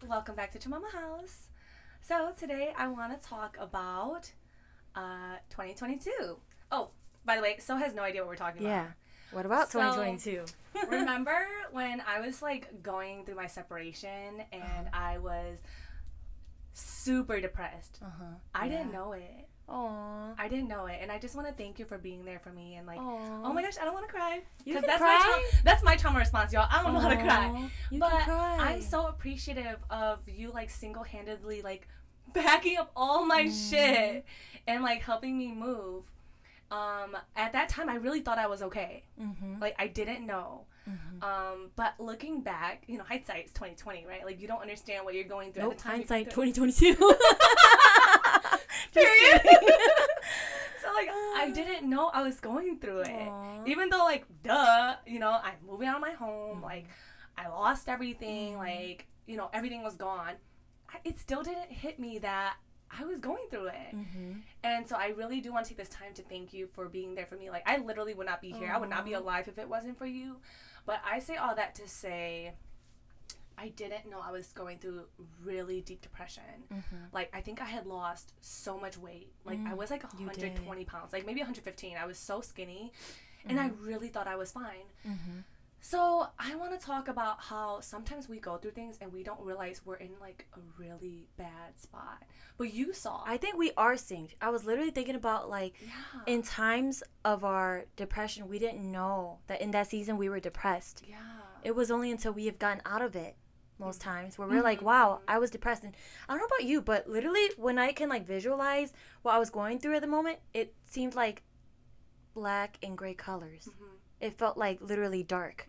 welcome back to Chumama House. So today I want to talk about 2022. Oh, by the way, So has no idea what we're talking about. Yeah. What about 2022? Remember when I was like going through my separation and I was super depressed? I didn't know it. Aww. I didn't know it, and I just want to thank you for being there for me. And like, Aww. oh my gosh, I don't want to cry. You can that's cry. That's my trauma response, y'all. I don't know how to cry. You But can cry. I'm so appreciative of you, like single-handedly, like backing up all my shit and like helping me move. At that time, I really thought I was okay. Like I didn't know. But looking back, you know, hindsight's 2020, right? Like you don't understand what you're going through Nope, at the time. hindsight 2022. Period. So like I didn't know I was going through it. Aww. Even though like duh, you know, I'm moving out of my home, like I lost everything, like, you know, everything was gone. It still didn't hit me that I was going through it. And so I really do want to take this time to thank you for being there for me. Like I literally would not be here. I would not be alive if it wasn't for you. But I say all that to say I didn't know I was going through really deep depression. Like, I think I had lost so much weight. Like, I was like 120 pounds, like maybe 115. I was so skinny, and I really thought I was fine. So, I want to talk about how sometimes we go through things and we don't realize we're in, like, a really bad spot. But you saw. I think we are synced. I was literally thinking about, like, in times of our depression, we didn't know that in that season we were depressed. Yeah. It was only until we have gotten out of it. Most times where we're like, wow, I was depressed. And I don't know about you, but literally when I can like visualize what I was going through at the moment, it seemed like black and gray colors. It felt like literally dark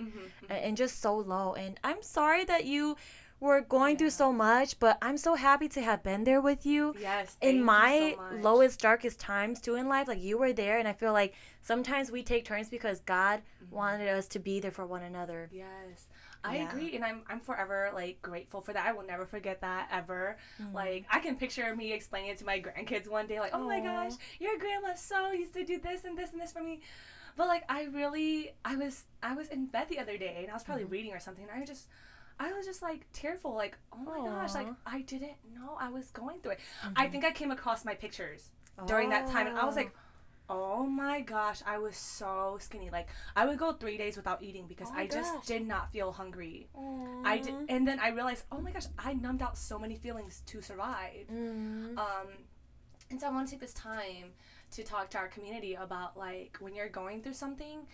and just so low. And I'm sorry that you were going through so much, but I'm so happy to have been there with you. Yes, in my so much. lowest, darkest times too in life. Like you were there, and I feel like sometimes we take turns because God wanted us to be there for one another. Yes. I agree, and I'm forever like grateful for that. I will never forget that ever. Like I can picture me explaining it to my grandkids one day, like, "Oh my gosh, your grandma so used to do this and this and this for me." But like I was in bed the other day, and I was probably reading or something. And I was just like tearful, like, "Oh my gosh, like I didn't know I was going through it." I think I came across my pictures during that time, and I was like, oh my gosh, I was so skinny. Like I would go 3 days without eating because I just did not feel hungry. And then I realized, oh my gosh, I numbed out so many feelings to survive. And so I want to take this time to talk to our community about like when you're going through something,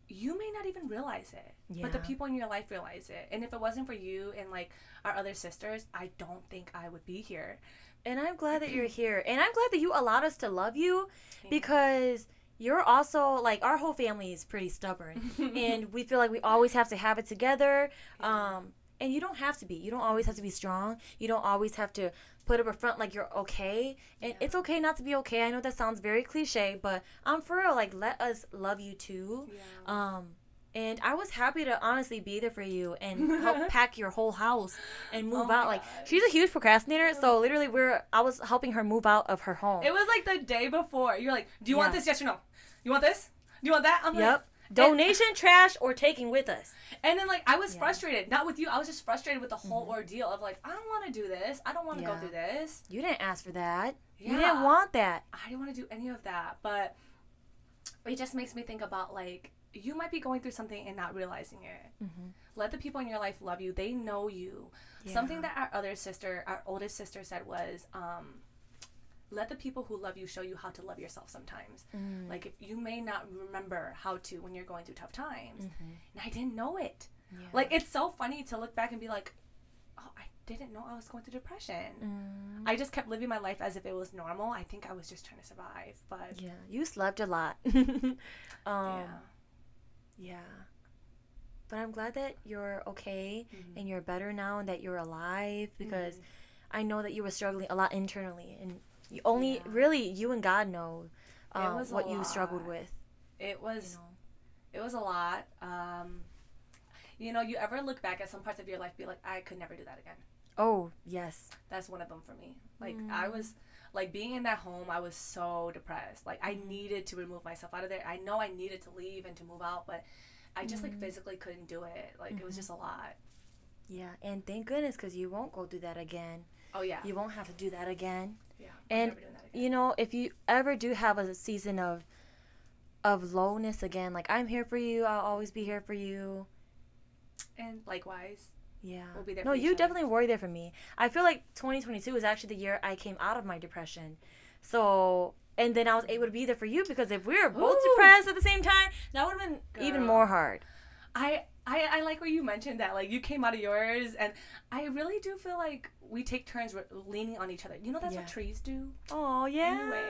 you may not even realize it, but the people in your life realize it. And if it wasn't for you and like our other sisters, I don't think I would be here. And I'm glad that you're here. And I'm glad that you allowed us to love you because you're also, like, our whole family is pretty stubborn. And we feel like we always have to have it together. And you don't have to be. You don't always have to be strong. You don't always have to put up a front like you're okay. And it's okay not to be okay. I know that sounds very cliche, but for real, like, let us love you too. And I was happy to honestly be there for you and help pack your whole house and move out. Like, she's a huge procrastinator, so literally I was helping her move out of her home. It was like the day before. You're like, do you want this? Yes or no? You want this? Do you want that? I'm like, donation, trash, or taking with us. And then, like, I was frustrated. Not with you. I was just frustrated with the whole ordeal of, like, I don't want to do this. I don't want to go through this. You didn't ask for that. You didn't want that. I didn't want to do any of that. But it just makes me think about, like, you might be going through something and not realizing it. Let the people in your life love you. They know you. Something that our oldest sister said was, let the people who love you show you how to love yourself sometimes. Like, if you may not remember how to when you're going through tough times. And I didn't know it. Like, it's so funny to look back and be like, oh, I didn't know I was going through depression. I just kept living my life as if it was normal. I think I was just trying to survive. But yeah, you slept a lot. Yeah. But I'm glad that you're okay and you're better now and that you're alive because I know that you were struggling a lot internally and really you and God know what you struggled with. It was a lot. You ever look back at some parts of your life and be like, I could never do that again? Oh, yes. That's one of them for me. Like, I was, like, being in that home, I was so depressed. Like, I needed to remove myself out of there. I know I needed to leave and to move out, but I just, like, physically couldn't do it. Like, it was just a lot. Yeah, and thank goodness, because you won't go through that again. Oh, yeah. You won't have to do that again. Yeah. And, you know, if you ever do have a season of lowness again, like, I'm here for you. I'll always be here for you. And likewise. Yeah. We'll be there no, for each you other. definitely were there for me. I feel like 2022 was actually the year I came out of my depression. So, and then I was able to be there for you, because if we were both depressed at the same time, that would have been even more hard. I like what you mentioned that, like, you came out of yours, and I really do feel like we take turns leaning on each other. You know, that's what trees do. Oh, yeah. Anyway,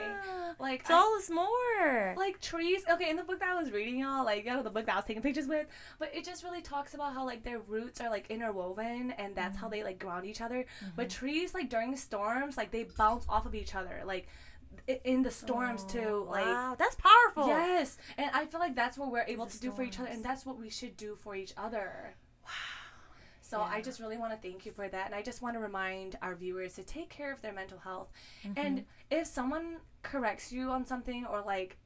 like, tell us more. Like, trees, okay, in the book that I was reading, y'all, like, you know, the book that I was taking pictures with, but it just really talks about how, like, their roots are, like, interwoven, and that's how they, like, ground each other. But trees, like, during storms, like, they bounce off of each other, like, in the storms too. Like, wow, that's powerful. Yes, and I feel like that's what we're able to do for each other, and that's what we should do for each other. Wow. So I just really want to thank you for that, and I just want to remind our viewers to take care of their mental health. And if someone corrects you on something, or like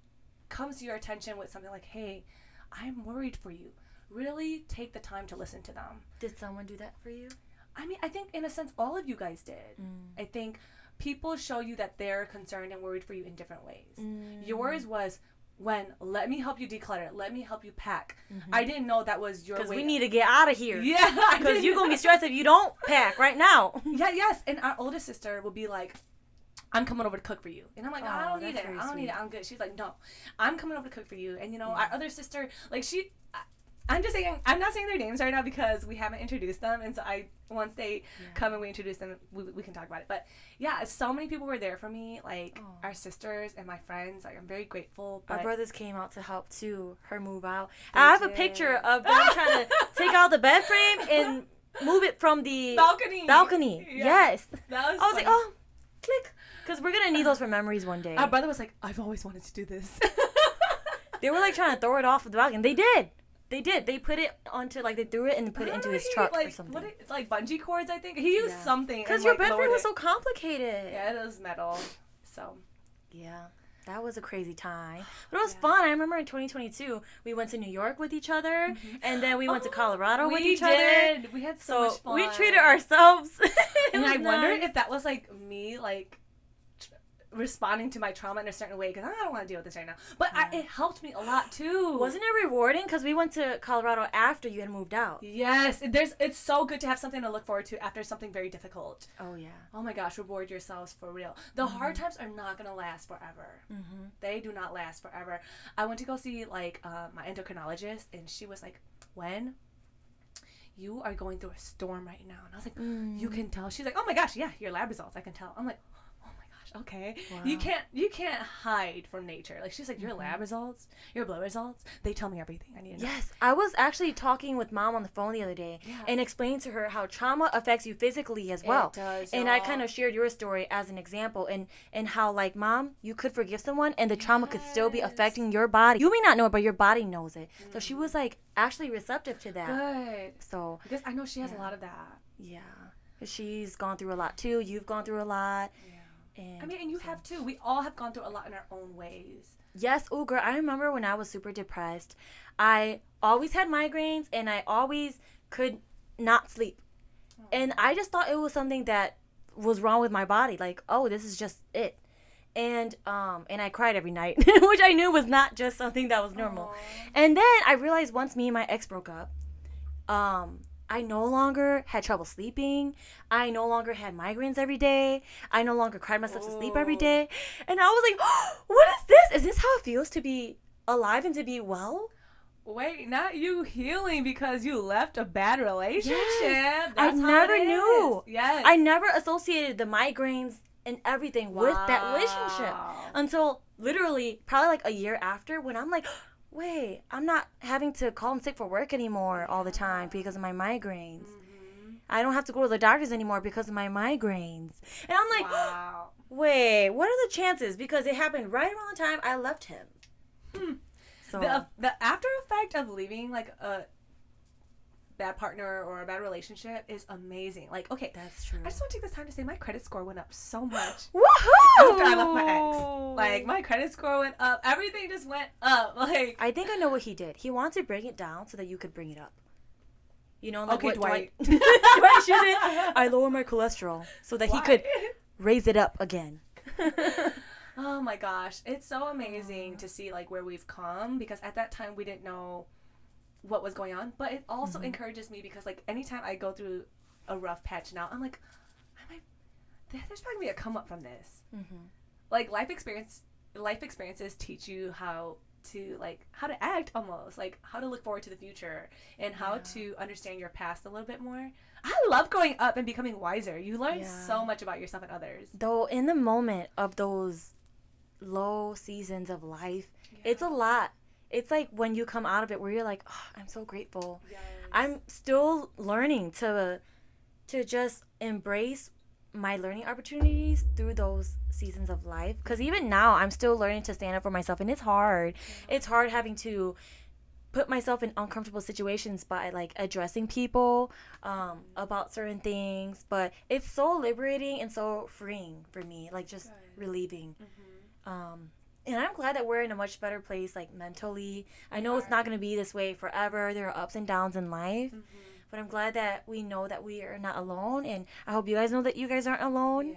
comes to your attention with something like, hey, I'm worried for you, really take the time to listen to them. Did someone do that for you? I mean, I think in a sense all of you guys did. I think people show you that they're concerned and worried for you in different ways. Yours was, let me help you declutter, let me help you pack. I didn't know that was your way. Because we need to get out of here. Yeah. Because you're going to be stressed if you don't pack right now. Yeah, yes. And our oldest sister will be like, I'm coming over to cook for you. And I'm like, I don't need it. I don't need it. I'm good. She's like, no, I'm coming over to cook for you. And, you know, our other sister, like, I'm just saying, I'm not saying their names right now because we haven't introduced them. And so once they come and we introduce them, we can talk about it. But yeah, so many people were there for me, like our sisters and my friends. Like, I'm very grateful. But our brothers came out to help too, her move out. I have a picture of them trying to take out the bed frame and move it from the balcony. Yeah. Yes. That was I was like, oh, click. Because we're going to need those for memories one day. Our brother was like, I've always wanted to do this. They were like trying to throw it off of the balcony. They did. They put it onto, like, they threw it and put it into his truck or something. Like bungee cords, I think. He used something. Because your bed frame was so complicated. Yeah, it was metal. So. Yeah. That was a crazy time. But it was fun. I remember in 2022, we went to New York with each other. And then we went to Colorado with each other. We had so much fun. We treated ourselves. And I wonder if that was, like, me, like, responding to my trauma in a certain way, because I don't want to deal with this right now, but it helped me a lot too. Wasn't it rewarding? Because we went to Colorado after you had moved out. Yes, it's so good to have something to look forward to after something very difficult. Oh yeah. Oh my gosh, reward yourselves for real. The hard times are not gonna last forever. They do not last forever. I went to go see, like, my endocrinologist, and she was like, when you are going through a storm right now, and I was like, you can tell. She's like, oh my gosh, yeah, your lab results, I can tell. I'm like, okay. Wow. You can't hide from nature. Like, she's like, your lab results, your blood results, they tell me everything I need to know. Yes, I was actually talking with Mom on the phone the other day and explaining to her how trauma affects you physically as well. It does, and I kind of shared your story as an example, and how, like, Mom, you could forgive someone and the trauma could still be affecting your body. You may not know it, but your body knows it. So she was, like, actually receptive to that. Good. So because I know she has a lot of that. Yeah. She's gone through a lot too. You've gone through a lot. And you have too. We all have gone through a lot in our own ways. Yes. Oh, girl, I remember when I was super depressed, I always had migraines and I always could not sleep. And I just thought it was something that was wrong with my body. Like, oh, this is just it. And I cried every night, which I knew was not just something that was normal. Aww. And then I realized once me and my ex broke up, I no longer had trouble sleeping. I no longer had migraines every day. I no longer cried myself to sleep every day. And I was like, oh, what is this? Is this how it feels to be alive and to be well? Wait, not you healing because you left a bad relationship. Yes. I never knew. Yes. I never associated the migraines and everything with that relationship until literally probably like a year after, when I'm like, wait, I'm not having to call in sick for work anymore all the time because of my migraines. I don't have to go to the doctors anymore because of my migraines. And I'm like, wait, what are the chances? Because it happened right around the time I left him. So the after effect of leaving, like, a bad partner or a bad relationship is amazing. Like, okay, that's true. I just want to take this time to say my credit score went up so much. Woohoo! After I left my ex. Like, my credit score went up. Everything just went up. Like, I think I know what he did. He wanted to bring it down so that you could bring it up. You know, like okay, what Dwight. Dwight shouldn't. I lower my cholesterol so that he could raise it up again. Oh my gosh, it's so amazing to see like where we've come, because at that time we didn't know what was going on, but it also encourages me because like anytime I go through a rough patch now, I'm like, there's probably gonna be a come up from this. Like life experiences teach you how to act, almost like how to look forward to the future and how to understand your past a little bit more. I love growing up and becoming wiser. You learn so much about yourself and others. Though in the moment of those low seasons of life, it's a lot. It's like when you come out of it where you're like, oh, I'm so grateful. Yes. I'm still learning to just embrace my learning opportunities through those seasons of life, because even now I'm still learning to stand up for myself, and it's hard. It's hard having to put myself in uncomfortable situations by like addressing people about certain things, but it's so liberating and so freeing for me, like just relieving. And I'm glad that we're in a much better place, like mentally. I know it's not going to be this way forever. There are ups and downs in life. But I'm glad that we know that we are not alone, and I hope you guys know that you guys aren't alone.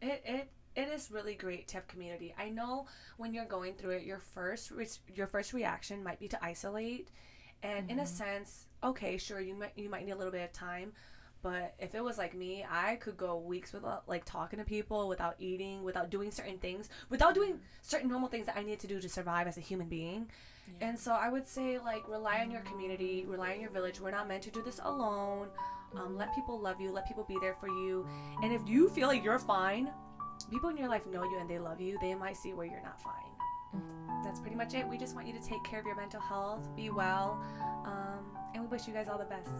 Yeah. It is really great to have community. I know when you're going through it, your first reaction might be to isolate, and in a sense, okay, sure, you might need a little bit of time, but if it was like me, I could go weeks without like talking to people, without eating, without doing certain things, without doing certain normal things that I need to do to survive as a human being. And so I would say, like, rely on your community, rely on your village. We're not meant to do this alone. Let people love you. Let people be there for you. And if you feel like you're fine, people in your life know you and they love you. They might see where you're not fine. That's pretty much it. We just want you to take care of your mental health, be well, and we wish you guys all the best.